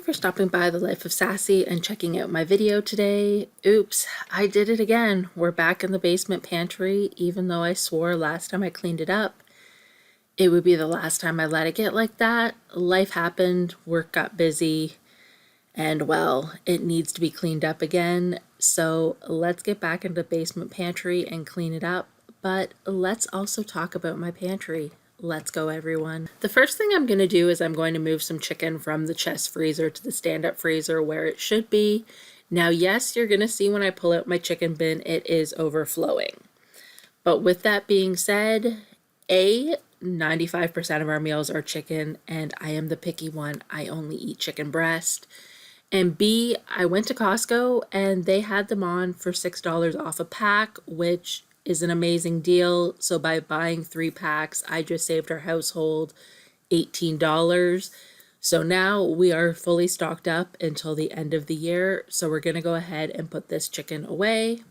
for stopping by the Life of Sassy and checking out my video today. Oops, I did it again. We're back in the basement pantry, even though I swore last time I cleaned it up it would be the last time I let it get like that. Life happened, work got busy, and well, it needs to be cleaned up again. So let's get back into the basement pantry and clean it up. But let's also talk about my pantry. Let's go, everyone. The first thing I'm going to do is I'm going to move some chicken from the chest freezer to the stand-up freezer where it should be. Now, yes, you're going to see when I pull out my chicken bin, it is overflowing. But with that being said, 95% of our meals are chicken, and I am the picky one. I only eat chicken breast. And B, I went to Costco, and they had them on for $6 off a pack, which is an amazing deal. So by buying 3 packs, I just saved our household $18. So now we are fully stocked up until the end of the year. So we're going to go ahead and put this chicken away.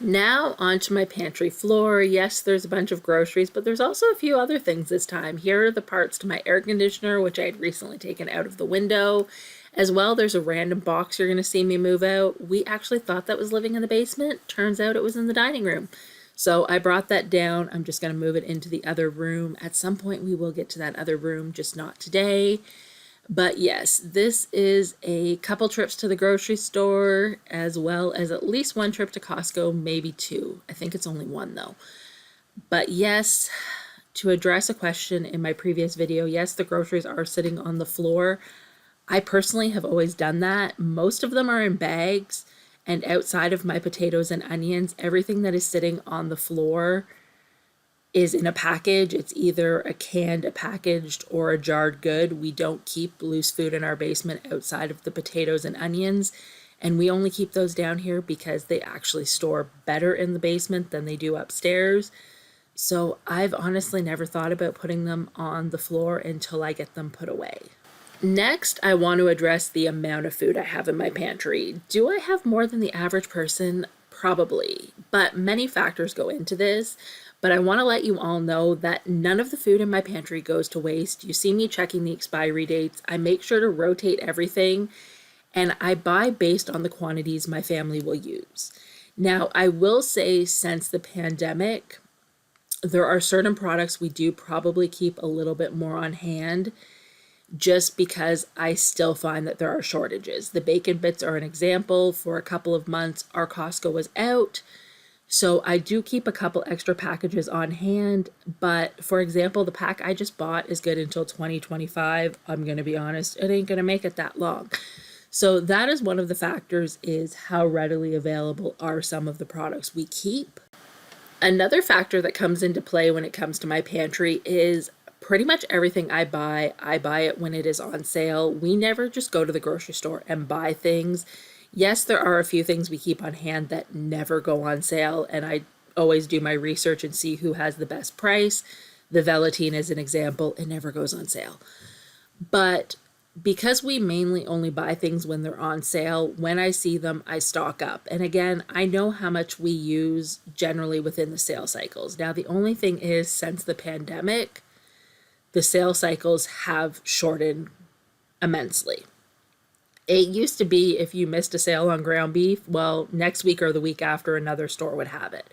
Now onto my pantry floor. Yes, there's a bunch of groceries, but there's also a few other things this time. Here are the parts to my air conditioner, which I had recently taken out of the window. As well, there's a random box you're going to see me move out. We actually thought that was living in the basement. Turns out it was in the dining room. So I brought that down. I'm just going to move it into the other room. At some point, we will get to that other room, just not today. But yes, this is a couple trips to the grocery store, as well as at least 1 trip to Costco, maybe 2. I think it's only 1 though. But yes, to address a question in my previous video, yes, the groceries are sitting on the floor. I personally have always done that. Most of them are in bags, and outside of my potatoes and onions, everything that is sitting on the floor is in a package. It's either a canned, a packaged, or a jarred good. We don't keep loose food in our basement outside of the potatoes and onions, and we only keep those down here because they actually store better in the basement than they do upstairs. So I've honestly never thought about putting them on the floor until I get them put away. Next, I want to address the amount of food I have in my pantry. Do I have more than the average person? Probably, but many factors go into this. But I want to let you all know that none of the food in my pantry goes to waste. You see me checking the expiry dates. I make sure to rotate everything, and I buy based on the quantities my family will use. Now, I will say since the pandemic, there are certain products we do probably keep a little bit more on hand, just because I still find that there are shortages. The bacon bits are an example. For a couple of months, our Costco was out. So I do keep a couple extra packages on hand, but for example, the pack I just bought is good until 2025. I'm going to be honest, it ain't going to make it that long. So that is one of the factors, is how readily available are some of the products we keep. Another factor that comes into play when it comes to my pantry is pretty much everything I buy it when it is on sale. We never just go to the grocery store and buy things. Yes, there are a few things we keep on hand that never go on sale, and I always do my research and see who has the best price. The Velveteen is an example. It never goes on sale. But because we mainly only buy things when they're on sale, when I see them, I stock up. And again, I know how much we use generally within the sale cycles. Now, the only thing is, since the pandemic, the sale cycles have shortened immensely. It used to be if you missed a sale on ground beef, well, next week or the week after, another store would have it.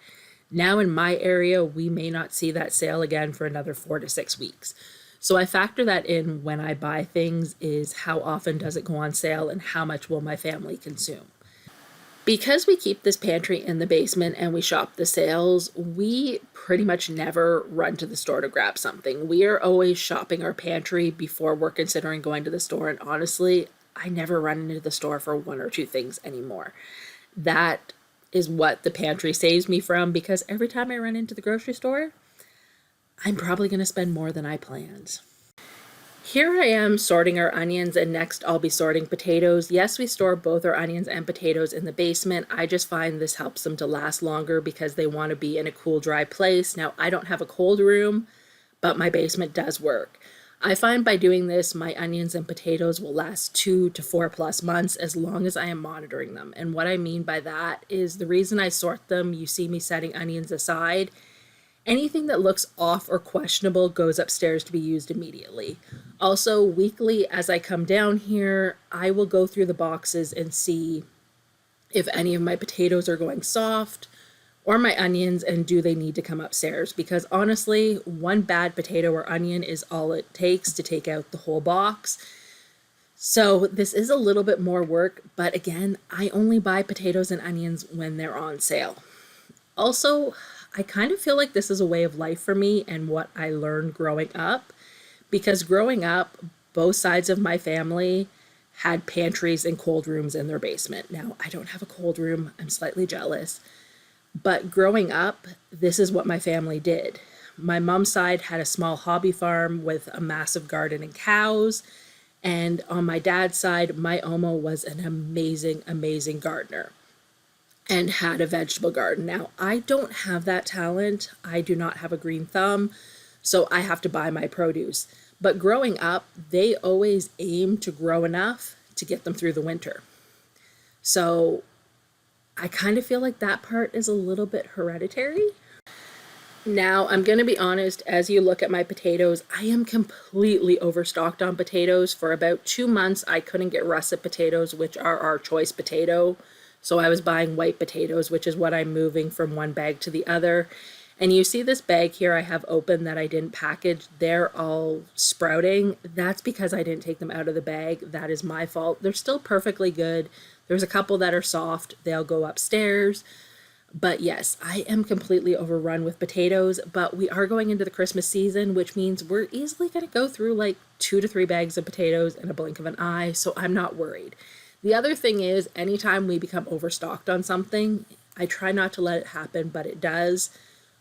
Now in my area, we may not see that sale again for another 4 to 6 weeks. So I factor that in when I buy things, is how often does it go on sale and how much will my family consume. Because we keep this pantry in the basement and we shop the sales, we pretty much never run to the store to grab something. We are always shopping our pantry before we're considering going to the store, and honestly, I never run into the store for 1 or 2 things anymore. That is what the pantry saves me from, because every time I run into the grocery store, I'm probably going to spend more than I planned. Here I am sorting our onions, and next I'll be sorting potatoes. Yes, we store both our onions and potatoes in the basement. I just find this helps them to last longer because they want to be in a cool, dry place. Now, I don't have a cold room, but my basement does work. I find by doing this, my onions and potatoes will last 2 to 4+ months as long as I am monitoring them. And what I mean by that is the reason I sort them, you see me setting onions aside. Anything that looks off or questionable goes upstairs to be used immediately. Also, weekly, as I come down here, I will go through the boxes and see if any of my potatoes are going soft or my onions, and do they need to come upstairs? Because honestly, one bad potato or onion is all it takes to take out the whole box. So this is a little bit more work, but again, I only buy potatoes and onions when they're on sale. Also, I kind of feel like this is a way of life for me and what I learned growing up, because growing up, both sides of my family had pantries and cold rooms in their basement. Now, I don't have a cold room. I'm slightly jealous. But growing up, this is what my family did. My mom's side had a small hobby farm with a massive garden and cows. And on my dad's side, my Omo was an amazing, amazing gardener and had a vegetable garden. Now, I don't have that talent. I do not have a green thumb, so I have to buy my produce. But growing up, they always aimed to grow enough to get them through the winter. So I kind of feel like that part is a little bit hereditary. Now, I'm going to be honest, as you look at my potatoes, I am completely overstocked on potatoes. For about 2 months, I couldn't get russet potatoes, which are our choice potato. So I was buying white potatoes, which is what I'm moving from one bag to the other. And you see this bag here I have open that I didn't package. They're all sprouting. That's because I didn't take them out of the bag. That is my fault. They're still perfectly good. There's a couple that are soft. They'll go upstairs. But yes, I am completely overrun with potatoes, but we are going into the Christmas season, which means we're easily going to go through like 2 to 3 bags of potatoes in a blink of an eye, so I'm not worried. The other thing is, anytime we become overstocked on something, I try not to let it happen, but it does.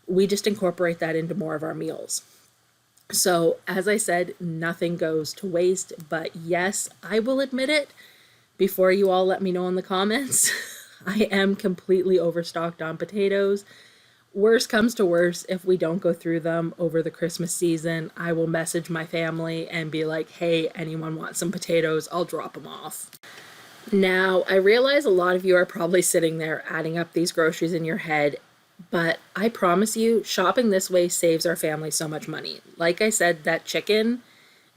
We just incorporate that into more of our meals. So, as I said, nothing goes to waste, but yes, I will admit it before you all let me know in the comments. I am completely overstocked on potatoes. Worst comes to worst, if we don't go through them over the Christmas season, I will message my family and be like, hey, anyone want some potatoes? I'll drop them off. Now, I realize a lot of you are probably sitting there adding up these groceries in your head, but I promise you, shopping this way saves our family so much money. Like I said, that chicken,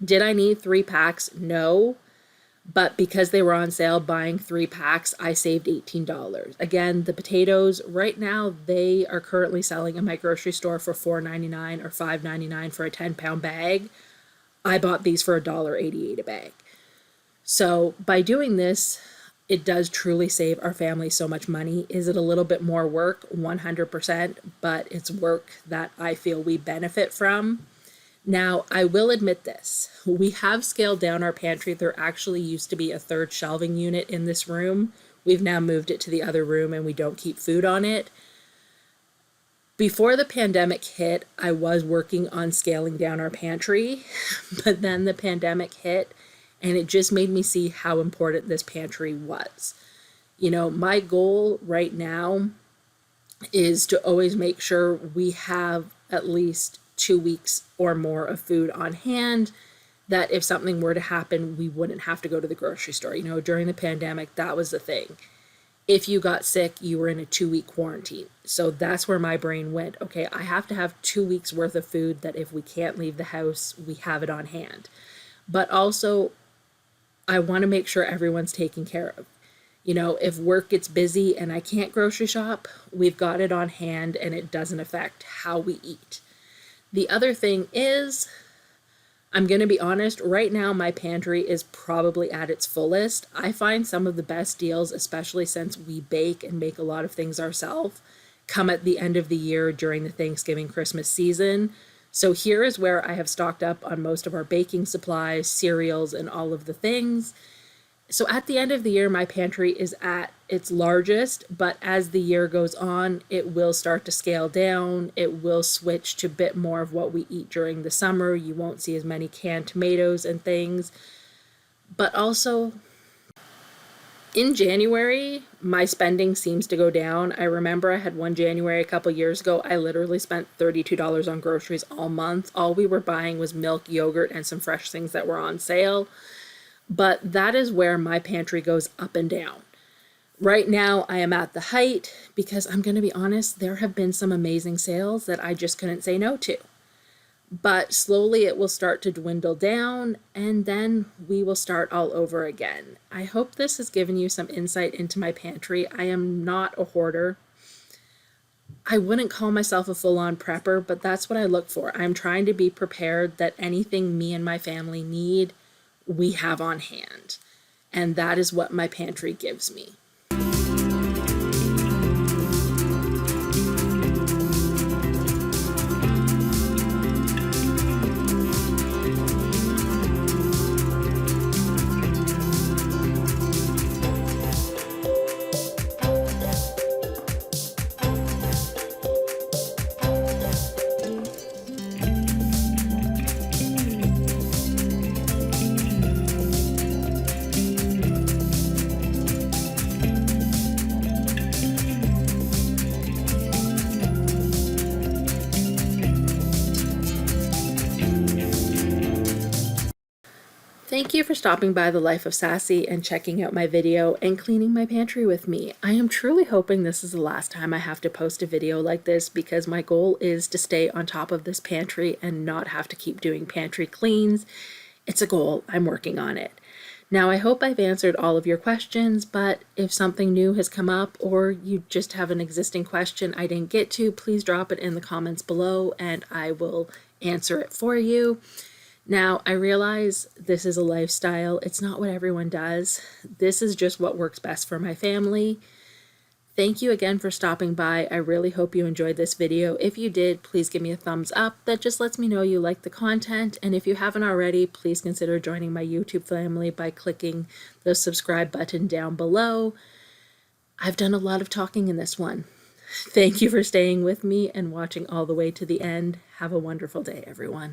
did I need 3 packs? No. But because they were on sale, buying 3 packs, I saved $18. Again, the potatoes, right now, they are currently selling in my grocery store for $4.99 or $5.99 for a 10-pound bag. I bought these for $1.88 a bag. So by doing this, it does truly save our family so much money. Is it a little bit more work? 100%, but it's work that I feel we benefit from. Now, I will admit this. We have scaled down our pantry. There actually used to be a 3rd shelving unit in this room. We've now moved it to the other room and we don't keep food on it. Before the pandemic hit, I was working on scaling down our pantry, but then the pandemic hit and it just made me see how important this pantry was. You know, my goal right now is to always make sure we have at least 2 weeks or more of food on hand, that if something were to happen, we wouldn't have to go to the grocery store. You know, during the pandemic, that was the thing. If you got sick, you were in a 2-week quarantine. So that's where my brain went. Okay, I have to have 2 weeks worth of food that if we can't leave the house, we have it on hand. But also, I want to make sure everyone's taken care of. You know, if work gets busy and I can't grocery shop, we've got it on hand and it doesn't affect how we eat. The other thing is, I'm going to be honest, right now my pantry is probably at its fullest. I find some of the best deals, especially since we bake and make a lot of things ourselves, come at the end of the year during the Thanksgiving Christmas season. So here is where I have stocked up on most of our baking supplies, cereals, and all of the things. So at the end of the year, my pantry is at its largest, but as the year goes on, it will start to scale down. It will switch to a bit more of what we eat during the summer. You won't see as many canned tomatoes and things. But also, in January, my spending seems to go down. I remember I had one January a couple years ago. I literally spent $32 on groceries all month. All we were buying was milk, yogurt, and some fresh things that were on sale. But that is where my pantry goes up and down. Right now, I am at the height because I'm going to be honest, there have been some amazing sales that I just couldn't say no to. But slowly it will start to dwindle down and then we will start all over again. I hope this has given you some insight into my pantry. I am not a hoarder. I wouldn't call myself a full-on prepper, but that's what I look for. I'm trying to be prepared that anything me and my family need, we have on hand. And that is what my pantry gives me. Thank you for stopping by the Life of Sassy and checking out my video and cleaning my pantry with me. I am truly hoping this is the last time I have to post a video like this because my goal is to stay on top of this pantry and not have to keep doing pantry cleans. It's a goal. I'm working on it. Now, I hope I've answered all of your questions, but if something new has come up or you just have an existing question I didn't get to, please drop it in the comments below and I will answer it for you. Now, I realize this is a lifestyle. It's not what everyone does. This is just what works best for my family. Thank you again for stopping by. I really hope you enjoyed this video. If you did, please give me a thumbs up. That just lets me know you like the content. And if you haven't already, please consider joining my YouTube family by clicking the subscribe button down below. I've done a lot of talking in this one. Thank you for staying with me and watching all the way to the end. Have a wonderful day, everyone.